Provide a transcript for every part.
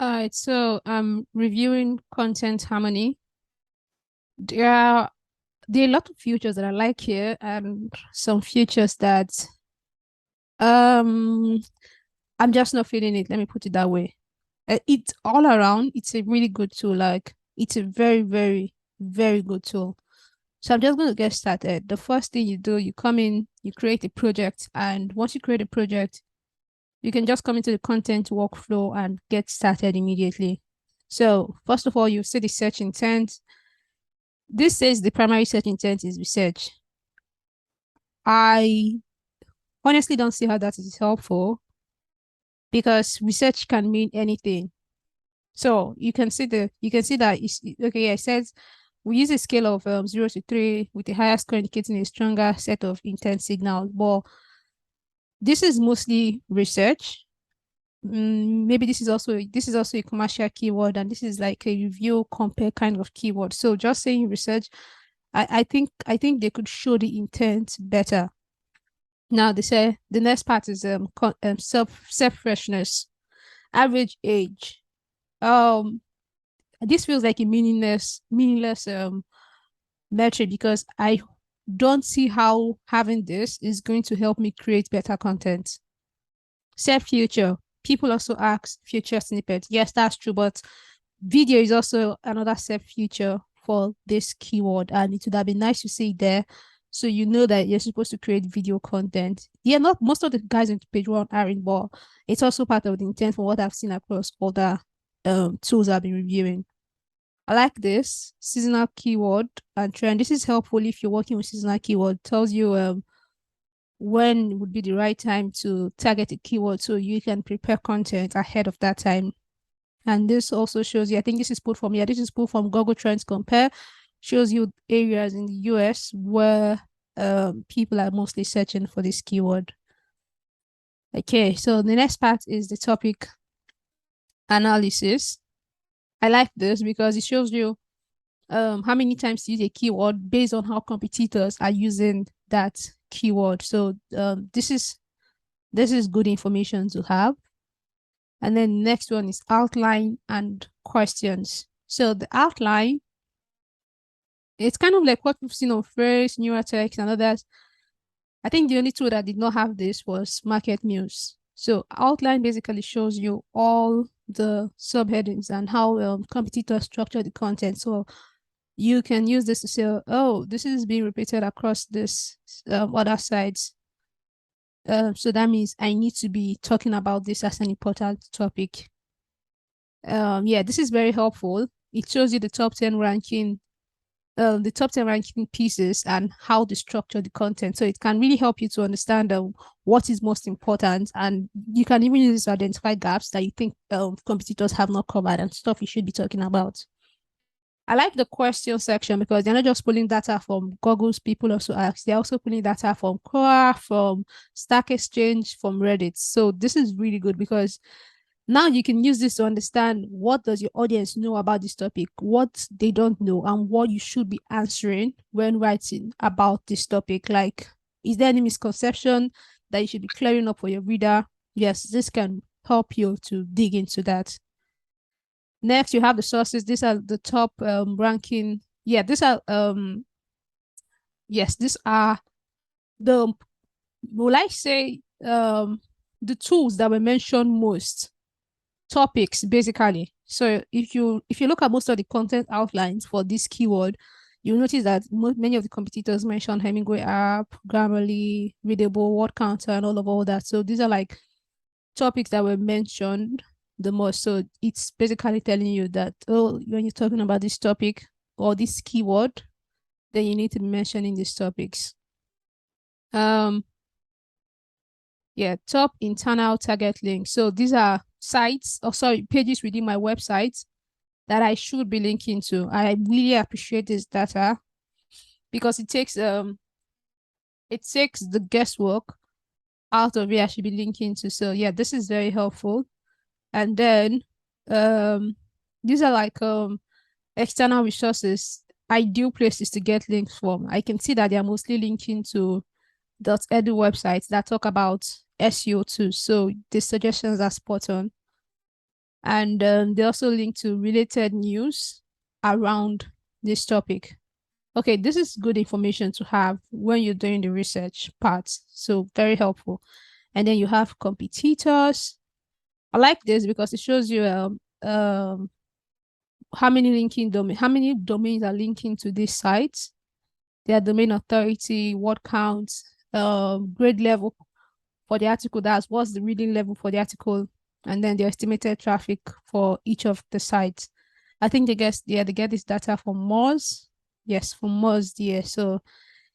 All right, so I'm reviewing content harmony. There are there are a lot of features that I like here, and some features that um I'm just not feeling it. Let me put it that way. It's all around. It's a really good tool. Like it's a very, very, very good tool. So I'm just going to get started. The first thing you do, you come in, you create a project, and once you create a project, you can just come into the content workflow and get started immediately. So first of all, you see the search intent. This says the primary search intent is research. I honestly don't see how that is helpful because research can mean anything. So you can see that it's okay. Yeah, it says we use a scale of 0 to 3 with the higher score indicating a stronger set of intent signals. But this is mostly research. Maybe this is also a commercial keyword, and this is like a review compare kind of keyword. So just saying research, I think they could show the intent better. Now they say the next part is self freshness, average age. Um, this feels like a meaningless metric because I don't see how having this is going to help me create better content. Set future. People also ask future snippet. Yes, that's true, but video is also another set future for this keyword, and it would have been nice to see it there. So you know that you're supposed to create video content. Yeah, not most of the guys on page one are in, but it's also part of the intent for what I've seen across other tools I've been reviewing. I like this seasonal keyword and trend. This is helpful if you're working with seasonal keyword. It tells you when would be the right time to target a keyword so you can prepare content ahead of that time. And this also shows you, I think this is pulled from, yeah, this is pulled from Google Trends Compare, shows you areas in the US where people are mostly searching for this keyword. Okay, so the next part is the topic analysis. I like this because it shows you how many times you use a keyword based on how competitors are using that keyword. So this is good information to have. And then next one is outline and questions. So the outline, it's kind of like what we've seen on Phrase, Neuratext, and others. I think the only tool that did not have this was Market News. So outline basically shows you all the subheadings and how competitors structure the content. So you can use this to say, oh, this is being repeated across this other sites. So that means I need to be talking about this as an important topic. Yeah, this is very helpful. It shows you the top 10 ranking pieces and how they structure the content. So it can really help you to understand what is most important. And you can even use this to identify gaps that you think competitors have not covered and stuff you should be talking about. I like the question section because they're not just pulling data from Google's people also ask, they're also pulling data from Quora, from Stack Exchange, from Reddit. So this is really good because now you can use this to understand what does your audience know about this topic, what they don't know, and what you should be answering when writing about this topic. Like, is there any misconception that you should be clearing up for your reader? Yes, this can help you to dig into that. Next, you have the sources. These are the top ranking. Yeah, these are yes, these are the will I say the tools that were mentioned most, topics basically. So if you look at most of the content outlines for this keyword, you'll notice that many of the competitors mention Hemingway app, Grammarly, Readable, Word Counter, and all that. So these are like topics that were mentioned the most. So it's basically telling you that, oh, when you're talking about this topic or this keyword, then you need to be mentioning these topics. Um, yeah, top internal target links. So these are sites, or sorry, pages within my website that I should be linking to. I really appreciate this data because it takes the guesswork out of where I should be linking to. So yeah, this is very helpful. And then um these are like external resources, ideal places to get links from. I can see that they are mostly linking to .edu websites that talk about SEO too. So the suggestions are spot on. And they also link to related news around this topic. Okay, this is good information to have when you're doing the research part. So very helpful. And then you have competitors. I like this because it shows you how many domains are linking to this site, their domain authority, word count, grade level for the article. That's what's the reading level for the article, and then the estimated traffic for each of the sites. I think they get this data from Moz. Yes, from Moz, yeah. So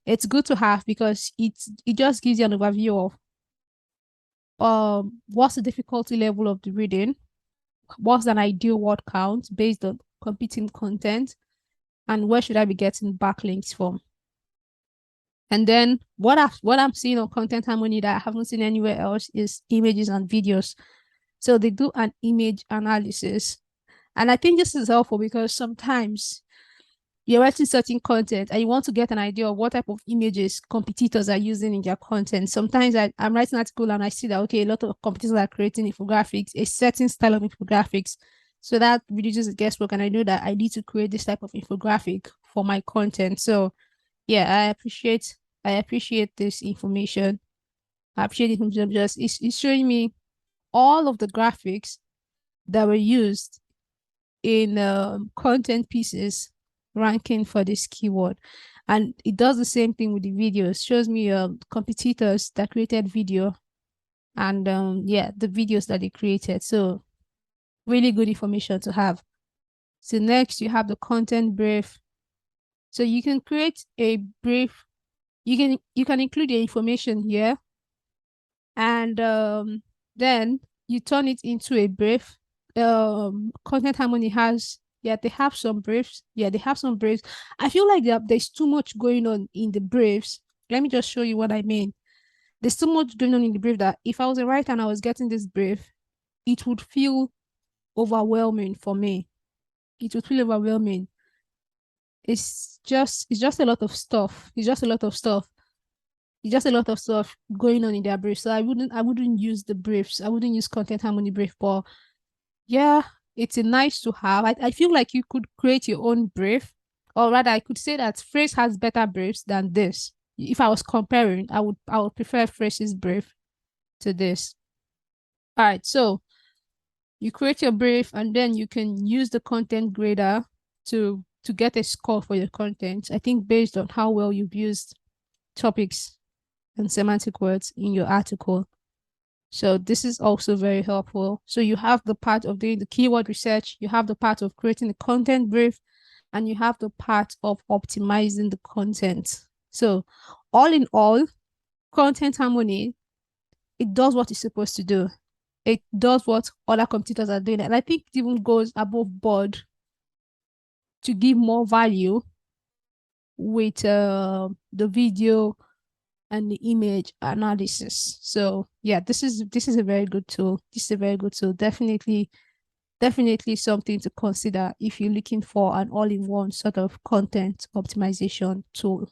it's good to have because it just gives you an overview of what's the difficulty level of the reading, what's an ideal word count based on competing content, and where should I be getting backlinks from. And then what I'm seeing on Content Harmony that I haven't seen anywhere else is images and videos. So they do an image analysis. And I think this is helpful because sometimes you're writing certain content and you want to get an idea of what type of images competitors are using in their content. Sometimes I'm writing an article and I see that, okay, a lot of competitors are creating infographics, a certain style of infographics. So that reduces the guesswork. And I know that I need to create this type of infographic for my content. So yeah, I appreciate this information. I appreciate it from just it's showing me all of the graphics that were used in content pieces ranking for this keyword. And it does the same thing with the videos. Shows me competitors that created video and yeah, the videos that they created. So really good information to have. So next you have the content brief. So you can create a brief. You can include the information here, and then you turn it into a brief. Content Harmony has, yeah, they have some briefs. Yeah, they have some briefs. I feel like there's too much going on in the briefs. Let me just show you what I mean. There's too much going on in the brief that if I was a writer and I was getting this brief, it would feel overwhelming for me. It would feel overwhelming. It's just a lot of stuff. It's just a lot of stuff. It's just a lot of stuff going on in their briefs. So I wouldn't use the briefs. I wouldn't use Content Harmony brief, but yeah, it's a nice to have. I feel like you could create your own brief, or rather I could say that Phrase has better briefs than this. If I was comparing, I would prefer Phrase's brief to this. All right, so you create your brief and then you can use the content grader to get a score for your content. I think based on how well you've used topics and semantic words in your article. So this is also very helpful. So you have the part of doing the keyword research, you have the part of creating the content brief, and you have the part of optimizing the content. So all in all, Content Harmony, it does what it's supposed to do. It does what other competitors are doing. And I think it even goes above board to give more value with the video and the image analysis. So yeah, this is a very good tool. This is a very good tool. Definitely something to consider if you're looking for an all-in-one sort of content optimization tool.